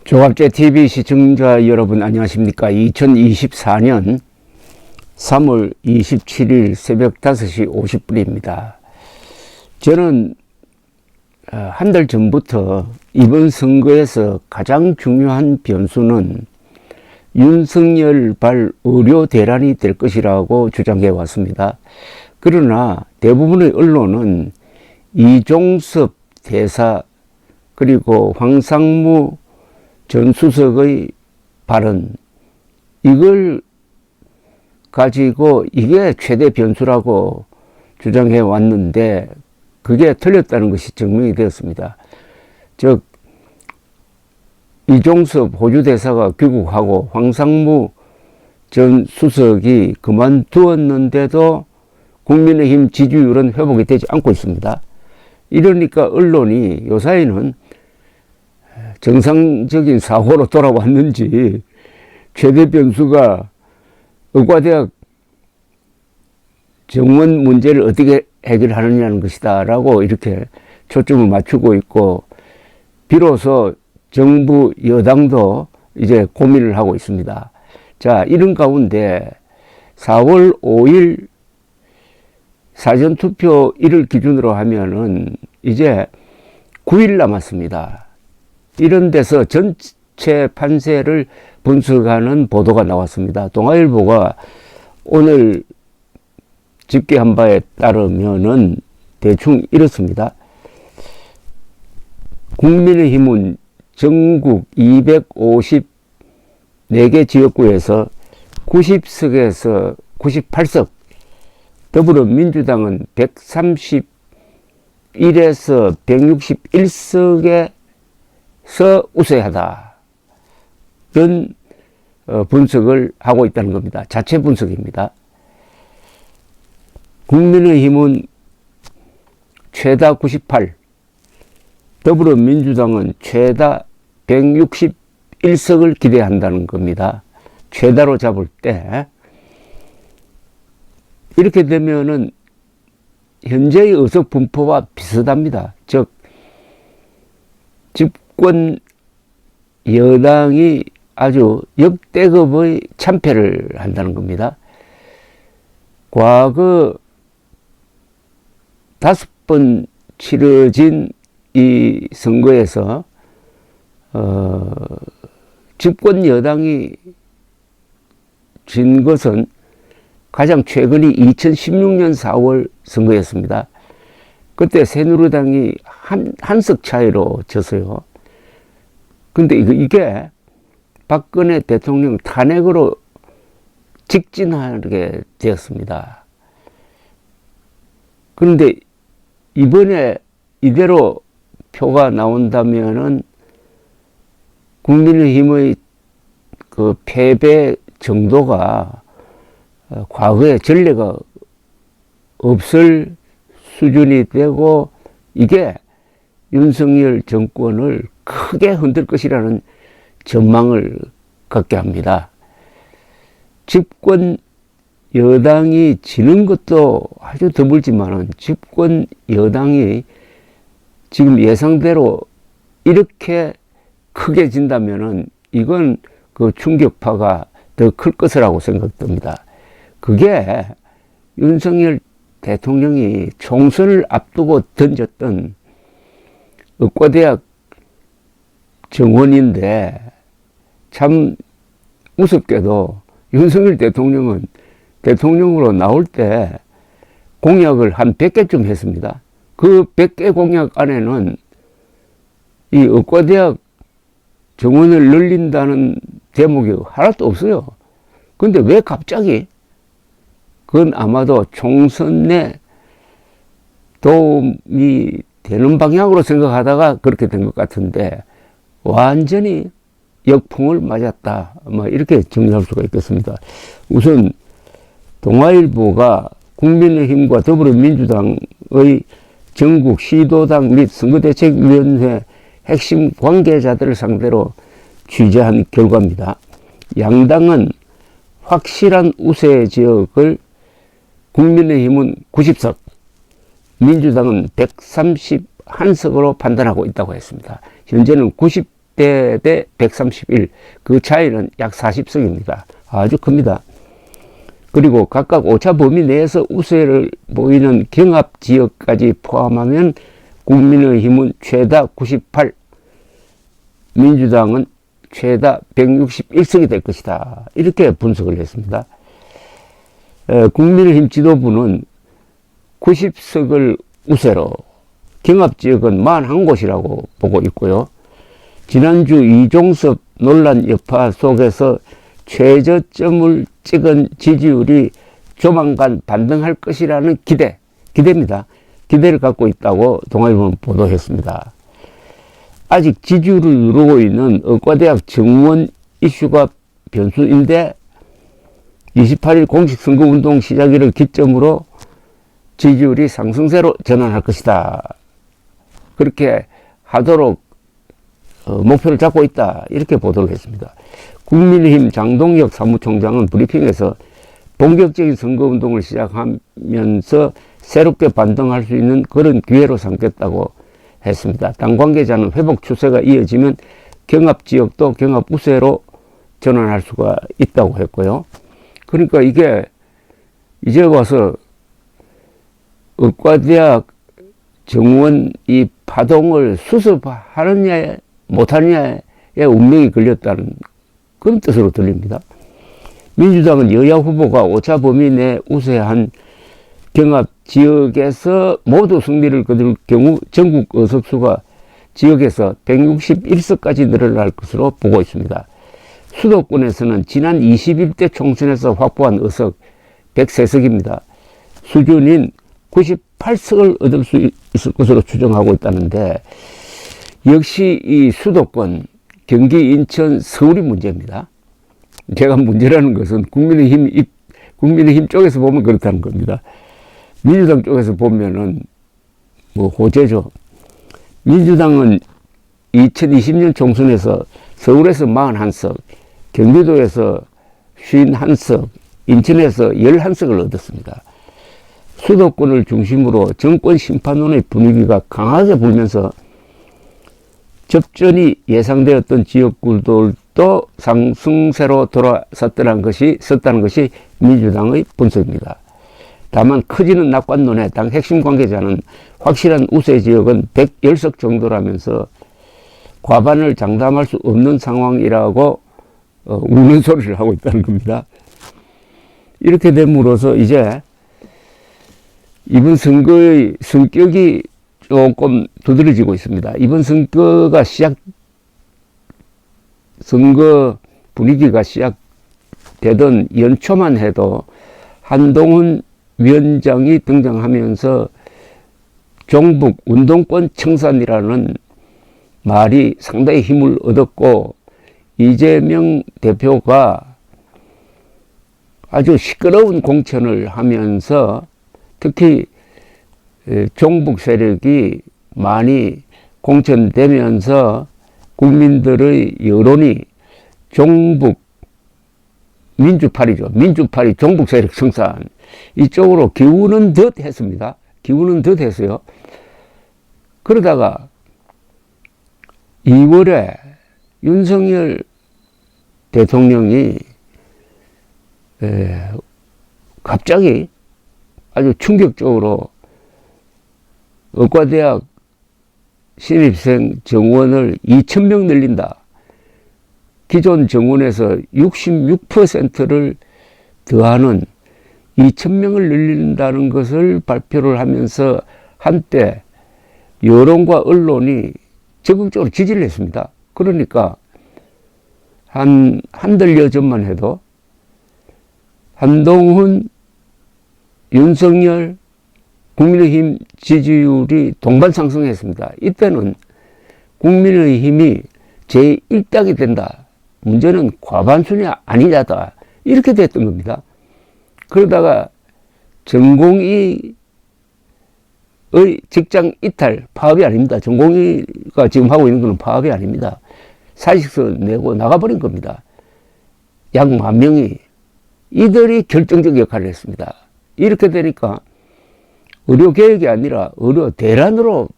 조갑제 TV 시청자 여러분 안녕하십니까. 2024년 3월 27일 새벽 5시 50분입니다. 저는 한 달 전부터 이번 선거에서 가장 중요한 변수는 윤석열 의료 대란이 될 것이라고 주장해 왔습니다. 그러나 대부분의 언론은 이종섭 대사 그리고 황상무 전 수석의 발언, 이걸 가지고 이게 최대 변수라고 주장해 왔는데 그게 틀렸다는 것이 증명이 되었습니다. 즉 이종섭 호주 대사가 귀국하고 황상무 전 수석이 그만두었는데도 국민의힘 지지율은 회복이 되지 않고 있습니다. 이러니까 언론이 요사이는 정상적인 사고로 돌아왔는지 최대 변수가 의과대학 정원 문제를 어떻게 해결하느냐는 것이다 라고 이렇게 초점을 맞추고 있고, 비로소 정부 여당도 이제 고민을 하고 있습니다. 자, 이런 가운데 4월 5일 사전투표일을 기준으로 하면은 이제 9일 남았습니다. 이런 데서 전체 판세를 분석하는 보도가 나왔습니다. 동아일보가 오늘 집계한 바에 따르면은 대충 이렇습니다. 국민의힘은 전국 254개 지역구에서 90석에서 98석, 더불어민주당은 131에서 161석에 우세하다. 이런 분석을 하고 있다는 겁니다. 자체 분석입니다. 국민의힘은 최다 98, 더불어민주당은 최다 161석을 기대한다는 겁니다. 최다로 잡을 때 이렇게 되면은 현재의 의석 분포와 비슷합니다. 즉 집권 여당이 아주 역대급의 참패를 한다는 겁니다. 과거 5번 치러진 이 선거에서 집권 여당이 진 것은 가장 최근이 2016년 4월 선거였습니다. 그때 새누리당이 한석 차이로 졌어요. 근데 이게 박근혜 대통령 탄핵으로 직진하게 되었습니다. 그런데 이번에 이대로 표가 나온다면은 국민의힘의 그 패배 정도가 과거에 전례가 없을 수준이 되고, 이게 윤석열 정권을 크게 흔들 것이라는 전망을 갖게 합니다. 집권 여당이 지는 것도 아주 드물지만은 집권 여당이 지금 예상대로 이렇게 크게 진다면은 이건 그 충격파가 더 클 것이라고 생각됩니다. 그게 윤석열 대통령이 총선을 앞두고 던졌던 의과대학 정원인데, 참 우습게도 윤석열 대통령은 대통령으로 나올 때 공약을 한 100개쯤 했습니다. 그 100개 공약 안에는 이 의과대학 정원을 늘린다는 대목이 하나도 없어요. 근데 왜 갑자기? 그건 아마도 총선 내 도움이 되는 방향으로 생각하다가 그렇게 된 것 같은데 완전히 역풍을 맞았다. 이렇게 정리할 수가 있겠습니다. 우선 동아일보가 국민의힘과 더불어민주당의 전국 시도당 및 선거대책위원회 핵심 관계자들을 상대로 취재한 결과입니다. 양당은 확실한 우세 지역을 국민의힘은 90석, 민주당은 131석으로 판단하고 있다고 했습니다. 현재는 110대 대 131. 그 차이는 약 40석입니다. 아주 큽니다. 그리고 각각 오차 범위 내에서 우세를 보이는 경합 지역까지 포함하면 국민의힘은 최다 98, 민주당은 최다 161석이 될 것이다. 이렇게 분석을 했습니다. 국민의힘 지도부는 90석을 우세로 경합지역은 41곳이라고 보고 있고요. 지난주 이종섭 논란 여파 속에서 최저점을 찍은 지지율이 조만간 반등할 것이라는 기대입니다. 기대를 갖고 있다고 동아일보는 보도했습니다. 아직 지지율을 누르고 있는 의과대학 정원 이슈가 변수인데 28일 공식 선거운동 시작일을 기점으로 지지율이 상승세로 전환할 것이다. 그렇게 하도록 목표를 잡고 있다. 이렇게 보도를 했습니다. 국민의힘 장동혁 사무총장은 브리핑에서 본격적인 선거운동을 시작하면서 새롭게 반등할 수 있는 그런 기회로 삼겠다고 했습니다. 당 관계자는 회복 추세가 이어지면 경합지역도 경합 우세로 전환할 수가 있다고 했고요. 그러니까 이게 이제 와서 의과대학 정원 이 파동을 수습하느냐 못하느냐의 운명이 걸렸다는 그런 뜻으로 들립니다. 민주당은 여야 후보가 오차 범위 내 우세한 경합 지역에서 모두 승리를 거둘 경우 전국 의석수가 지역에서 161석까지 늘어날 것으로 보고 있습니다. 수도권에서는 지난 21대 총선에서 확보한 의석 103석입니다. 수준인 98석을 얻을 수 있을 것으로 추정하고 있다는데 역시 이 수도권, 경기, 인천, 서울이 문제입니다. 제가 문제라는 것은 국민의힘 쪽에서 보면 그렇다는 겁니다. 민주당 쪽에서 보면은 뭐 호재죠. 민주당은 2020년 총선에서 서울에서 41석, 경기도에서 51석, 인천에서 11석을 얻었습니다. 수도권을 중심으로 정권 심판론의 분위기가 강하게 불면서 접전이 예상되었던 지역구들도 상승세로 돌아섰다는 것이 민주당의 분석입니다. 다만 커지는 낙관론에 당 핵심 관계자는 확실한 우세 지역은 110석 정도라면서 과반을 장담할 수 없는 상황이라고 우는 소리를 하고 있다는 겁니다. 이렇게 됨으로써 이제 이번 선거의 성격이 조금 두드러지고 있습니다. 이번 선거 분위기가 시작되던 연초만 해도 한동훈 위원장이 등장하면서 종북 운동권 청산이라는 말이 상당히 힘을 얻었고 이재명 대표가 아주 시끄러운 공천을 하면서 특히 종북 세력이 많이 공천되면서 국민들의 여론이 종북 민주파리죠. 민주파리 종북 세력 청산 이쪽으로 기우는 듯 했습니다. 기우는 듯 했어요. 그러다가 2월에 윤석열 대통령이 갑자기 아주 충격적으로 의과대학 신입생 정원을 2,000명 늘린다. 기존 정원에서 66%를 더하는 2,000명을 늘린다는 것을 발표를 하면서 한때 여론과 언론이 적극적으로 지지를 했습니다. 그러니까 한 달 전만 해도 한동훈, 윤석열, 국민의힘 지지율이 동반 상승했습니다. 이때는 국민의힘이 제1당이 된다. 문제는 과반수냐 아니냐다. 이렇게 됐던 겁니다. 그러다가 전공의의 직장 이탈, 파업이 아닙니다. 전공의가 지금 하고 있는 것은 파업이 아닙니다. 사직서 내고 나가버린 겁니다. 약 10,000명이 이들이 결정적 역할을 했습니다. 이렇게 되니까 의료개혁이 아니라 의료대란으로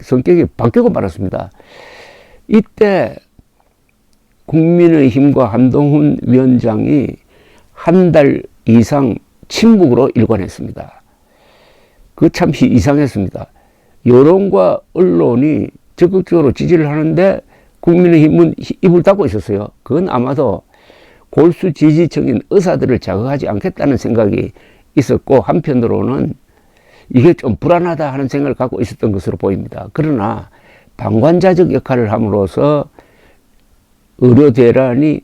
성격이 바뀌고 말았습니다. 이때 국민의힘과 한동훈 위원장이 한 달 이상 침묵으로 일관했습니다. 그 참 이상했습니다. 여론과 언론이 적극적으로 지지를 하는데 국민의힘은 입을 닫고 있었어요. 그건 아마도 골수 지지층인 의사들을 자극하지 않겠다는 생각이 있었고, 한편으로는 이게 좀 불안하다 하는 생각을 갖고 있었던 것으로 보입니다. 그러나 방관자적 역할을 함으로써 의료 대란이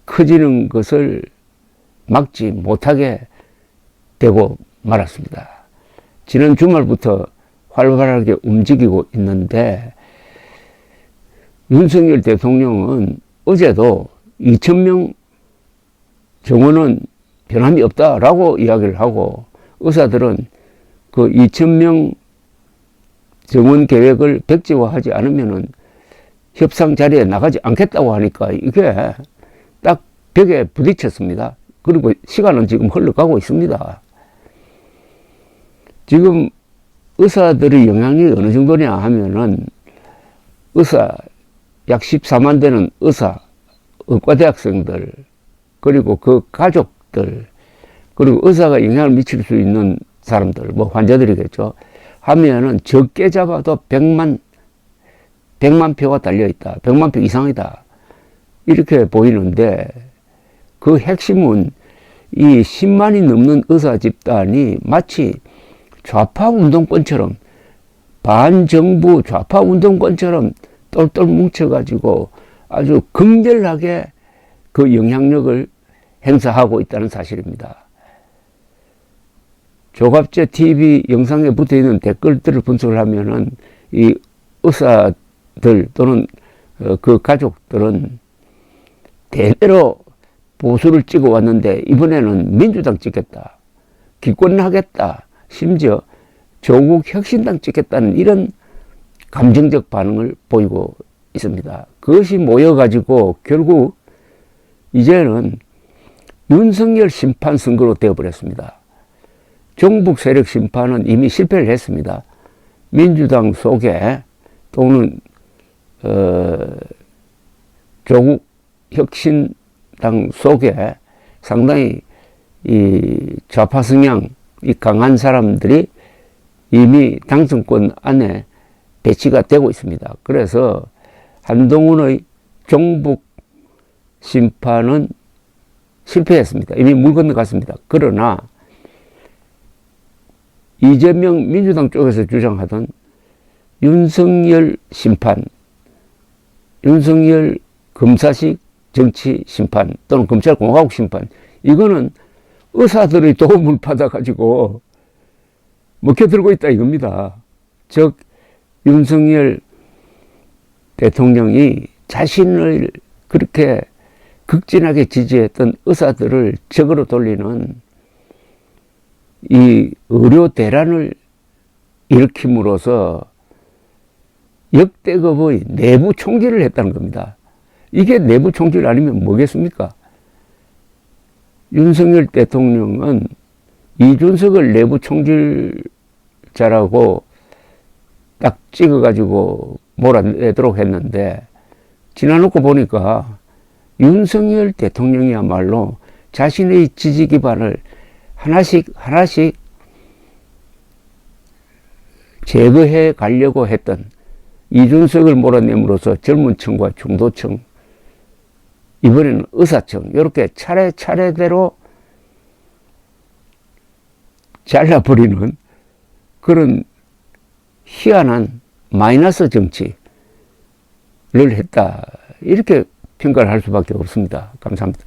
커지는 것을 막지 못하게 되고 말았습니다. 지난 주말부터 활발하게 움직이고 있는데, 윤석열 대통령은 어제도 2,000명 정원은 변함이 없다라고 이야기를 하고, 의사들은 그 2,000명 정원 계획을 백지화하지 않으면은 협상 자리에 나가지 않겠다고 하니까 이게 딱 벽에 부딪혔습니다. 그리고 시간은 지금 흘러가고 있습니다. 지금 의사들의 영향이 어느 정도냐 하면은, 의사, 약 14만 되는 의사, 의과대학생들, 그리고 그 가족들, 그리고 의사가 영향을 미칠 수 있는 사람들, 뭐 환자들이겠죠. 하면은 적게 잡아도 100만 표가 달려있다. 100만 표 이상이다. 이렇게 보이는데, 그 핵심은 이 10만이 넘는 의사 집단이 마치 좌파 운동권처럼, 반정부 좌파 운동권처럼 똘똘 뭉쳐가지고 아주 극렬하게 그 영향력을 행사하고 있다는 사실입니다. 조갑제 TV 영상에 붙어 있는 댓글들을 분석을 하면은, 이 의사들 또는 그 가족들은 대대로 보수를 찍어 왔는데 이번에는 민주당 찍겠다, 기권하겠다, 심지어 조국 혁신당 찍겠다는 이런 감정적 반응을 보이고 있습니다. 그것이 모여가지고 결국 이제는 윤석열 심판 선거로 되어버렸습니다. 종북 세력 심판은 이미 실패를 했습니다. 민주당 속에 또는 조국 혁신당 속에 상당히 이 좌파 성향이 강한 사람들이 이미 당선권 안에 배치가 되고 있습니다. 그래서 한동훈의 종북 심판은 실패했습니다. 이미 물 건너갔습니다. 그러나 이재명 민주당 쪽에서 주장하던 윤석열 심판, 윤석열 검사식 정치 심판 또는 검찰공화국 심판, 이거는 의사들의 도움을 받아가지고 먹혀들고 있다 이겁니다. 즉 윤석열 대통령이 자신을 그렇게 극진하게 지지했던 의사들을 적으로 돌리는 이 의료 대란을 일으킴으로써 역대급의 내부 총질을 했다는 겁니다. 이게 내부 총질 아니면 뭐겠습니까? 윤석열 대통령은 이준석을 내부 총질자라고 딱 찍어가지고 몰아내도록 했는데, 지나놓고 보니까 윤석열 대통령이야말로 자신의 지지 기반을 하나씩 제거해 가려고 했던 이준석을 몰아냄으로써 젊은 층과 중도층, 이번에는 의사층, 이렇게 차례차례대로 잘라버리는 그런 희한한 마이너스 정치를 했다, 이렇게 평가를 할 수밖에 없습니다. 감사합니다.